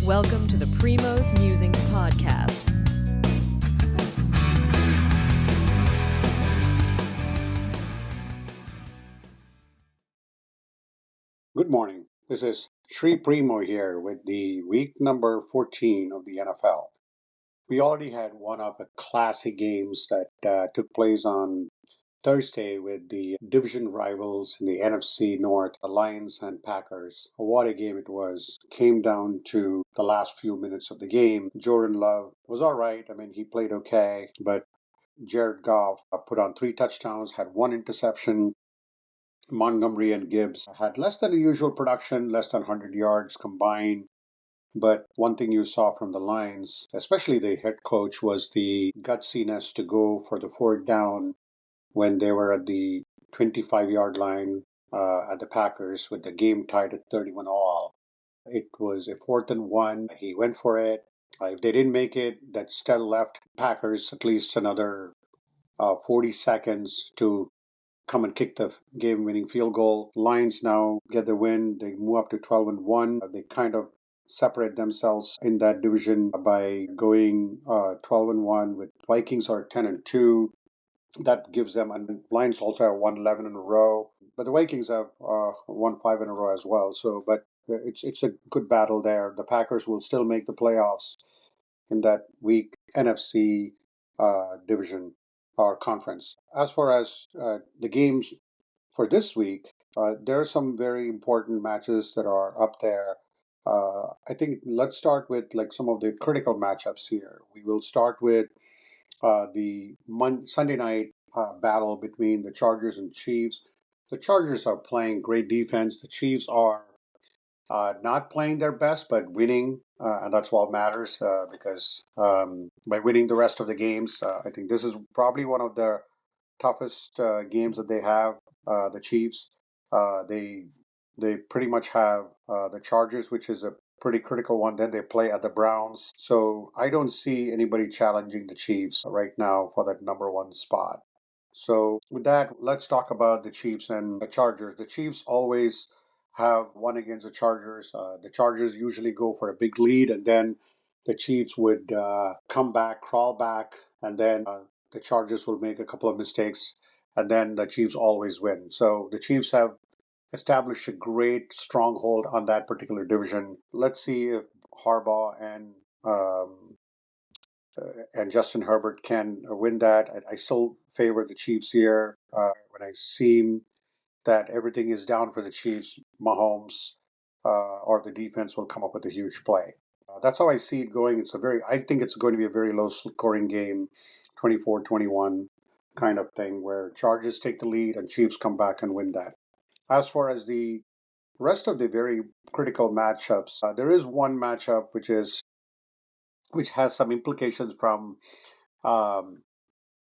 Welcome to the Primo's Musings podcast. Good morning. This is Sri Primo here with the week number 14 of the NFL. We already had one of the classic games that took place on Thursday with the division rivals in the NFC North, the Lions and Packers. What a game it was. Came down to the last few minutes of the game. Jordan Love was all right. He played okay, but Jared Goff put on 3 touchdowns, had 1 interception. Montgomery and Gibbs had less than the usual production, less than 100 yards combined. But one thing you saw from the Lions, especially the head coach, was the gutsiness to go for the 4th down when they were at the 25-yard line at the Packers with the game tied at 31 all. It was a 4th and 1. He went for it. If they didn't make it, that still left Packers at least another 40 seconds to come and kick the game-winning field goal. Lions now get the win. They move up to 12 and 1. They kind of separate themselves in that division by going 12 and 1. With Vikings are 10 and 2. That gives them, and Lions also have won 11 in a row. But the Vikings have won 5 in a row as well. But it's a good battle there. The Packers will still make the playoffs in that weak NFC division or conference. As far as the games for this week, there are some very important matches that are up there. I think let's start with some of the critical matchups here. We will start with the Sunday night battle between the Chargers and Chiefs. The Chargers are playing great defense. The Chiefs are not playing their best, but winning, and that's what matters because by winning the rest of the games, I think this is probably one of the toughest games that they have. The Chiefs, they pretty much have the Chargers, which is a pretty critical one. Then they play at the Browns, so I don't see anybody challenging the Chiefs right now for that number 1 spot. So with that, let's talk about the Chiefs and the Chargers. The Chiefs always have won against the Chargers. The Chargers usually go for a big lead, and then the Chiefs would come back, crawl back, and then the Chargers will make a couple of mistakes, and then the Chiefs always win. So the Chiefs have established a great stronghold on that particular division. Let's see if Harbaugh and Justin Herbert can win that. I still favor the Chiefs here. When I see that everything is down for the Chiefs, Mahomes or the defense will come up with a huge play. That's how I see it going. I think it's going to be a very low scoring game, 24-21 kind of thing, where Chargers take the lead and Chiefs come back and win that. As far as the rest of the very critical matchups, there is one matchup which has some implications from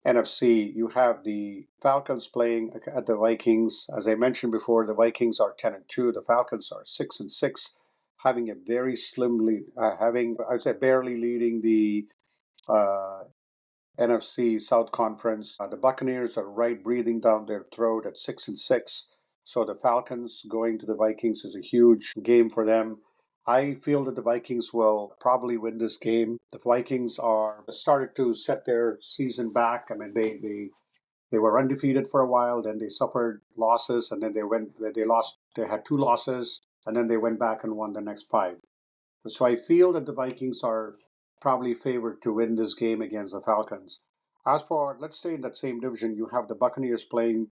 NFC. You have the Falcons playing at the Vikings. As I mentioned before, the Vikings are 10 and 2. The Falcons are 6 and 6, having a very slim lead, barely leading the NFC South Conference. The Buccaneers are right breathing down their throat at 6 and 6. So the Falcons going to the Vikings is a huge game for them. I feel that the Vikings will probably win this game. The Vikings are started to set their season back. They were undefeated for a while, then they suffered losses, and then they had 2 losses, and then they went back and won the next 5. So I feel that the Vikings are probably favored to win this game against the Falcons. As for, let's stay in that same division, you have the Buccaneers playing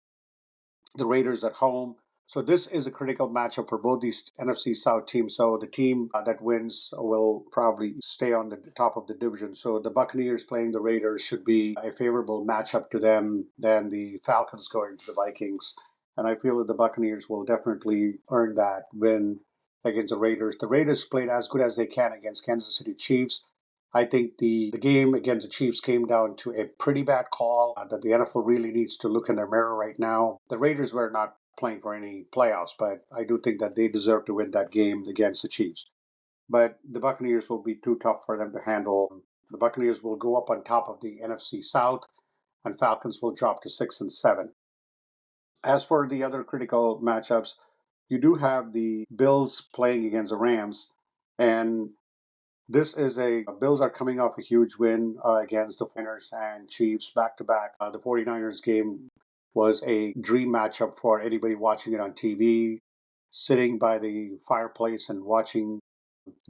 the Raiders at home. So this is a critical matchup for both these NFC South teams. So the team that wins will probably stay on the top of the division. So the Buccaneers playing the Raiders should be a favorable matchup to them than the Falcons going to the Vikings. And I feel that the Buccaneers will definitely earn that win against the Raiders. The Raiders played as good as they can against Kansas City Chiefs. I think the game against the Chiefs came down to a pretty bad call that the NFL really needs to look in their mirror right now. The Raiders were not playing for any playoffs, but I do think that they deserve to win that game against the Chiefs. But the Buccaneers will be too tough for them to handle. The Buccaneers will go up on top of the NFC South, and Falcons will drop to 6 and 7. As for the other critical matchups, you do have the Bills playing against the Rams, and This is a Bills are coming off a huge win against the 49ers and Chiefs back to back. The 49ers game was a dream matchup for anybody watching it on TV, sitting by the fireplace and watching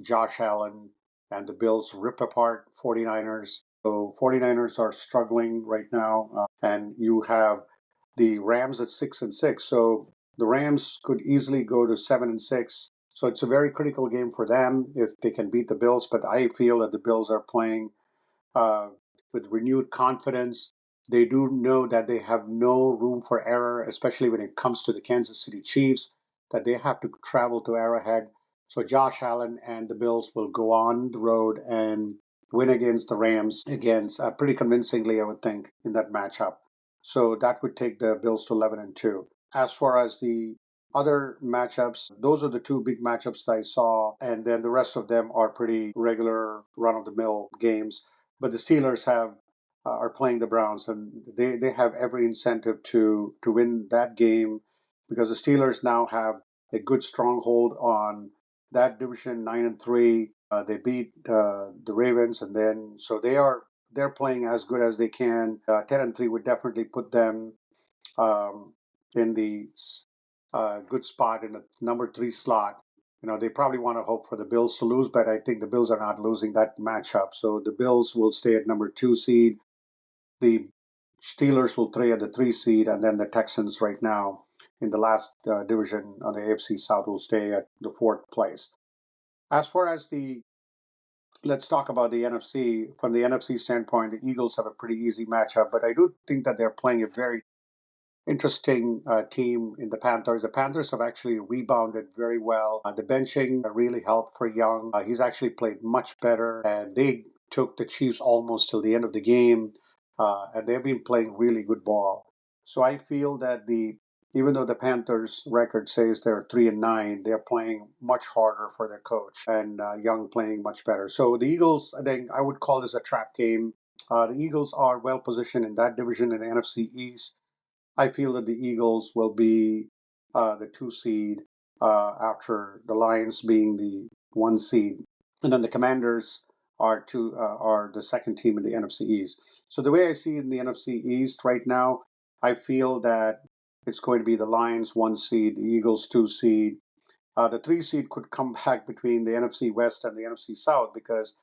Josh Allen and the Bills rip apart 49ers. So 49ers are struggling right now, and you have the Rams at 6-6. So the Rams could easily go to 7-6. So it's a very critical game for them if they can beat the Bills. But I feel that the Bills are playing uh, with renewed confidence. They do know that they have no room for error, especially when it comes to the Kansas City Chiefs, that they have to travel to Arrowhead. So Josh Allen and the Bills will go on the road and win against the Rams against pretty convincingly, I would think, in that matchup. So that would take the Bills to 11-2. As far as the other matchups, those are the two big matchups that I saw, and then the rest of them are pretty regular, run-of-the-mill games. But the Steelers are playing the Browns, and they have every incentive to win that game because the Steelers now have a good stronghold on that division, 9-3. They beat the Ravens, and then so they're playing as good as they can. 10-3 would definitely put them um, in the good spot in the number 3 slot. They probably want to hope for the Bills to lose, but I think the Bills are not losing that matchup. So the Bills will stay at number 2 seed. The Steelers will stay at the 3 seed, and then the Texans right now in the last division on the AFC South will stay at the 4th place. As far as let's talk about the NFC. From the NFC standpoint, the Eagles have a pretty easy matchup, but I do think that they're playing a very interesting team in the Panthers. The Panthers have actually rebounded very well. The benching really helped for Young. He's actually played much better, and they took the Chiefs almost till the end of the game, and they've been playing really good ball. So I feel that even though the Panthers record says they're 3-9, they're playing much harder for their coach, and Young playing much better. So the Eagles, I think I would call this a trap game. The Eagles are well positioned in that division in the NFC East. I feel that the Eagles will be the 2 seed after the Lions being the 1 seed, and then the Commanders are the second team in the NFC East. So the way I see it in the NFC East right now, I feel that it's going to be the Lions 1 seed, the Eagles 2 seed. The 3 seed could come back between the NFC West and the NFC South because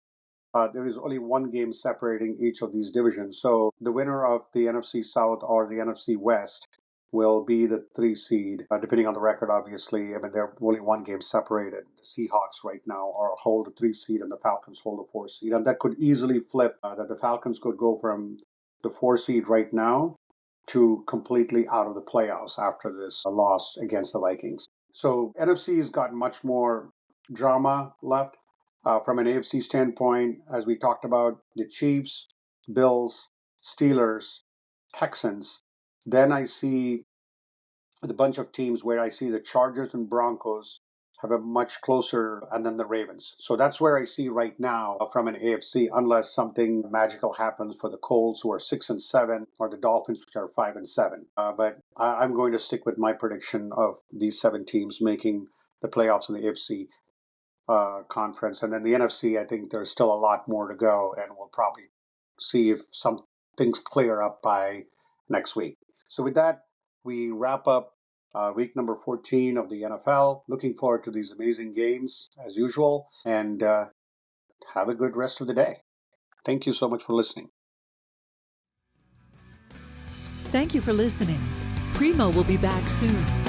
there is only one game separating each of these divisions. So the winner of the NFC South or the NFC West will be the 3 seed, depending on the record, obviously. I mean, they're only one game separated. The Seahawks right now hold the 3 seed and the Falcons hold the 4 seed. And that could easily flip, that the Falcons could go from the 4 seed right now to completely out of the playoffs after this loss against the Vikings. So NFC's got much more drama left. From an AFC standpoint, as we talked about, the Chiefs, Bills, Steelers, Texans. Then I see a bunch of teams where I see the Chargers and Broncos have a much closer, and then the Ravens. So that's where I see right now from an AFC, unless something magical happens for the Colts, who are 6-7, or the Dolphins, which are 5-7. But I'm going to stick with my prediction of these 7 teams making the playoffs in the AFC conference. And then the NFC, I think there's still a lot more to go, and we'll probably see if some things clear up by next week. So with that, we wrap up week number 14 of the NFL. Looking forward to these amazing games as usual, and have a good rest of the day. Thank you so much for listening. Thank you for listening. Primo will be back soon.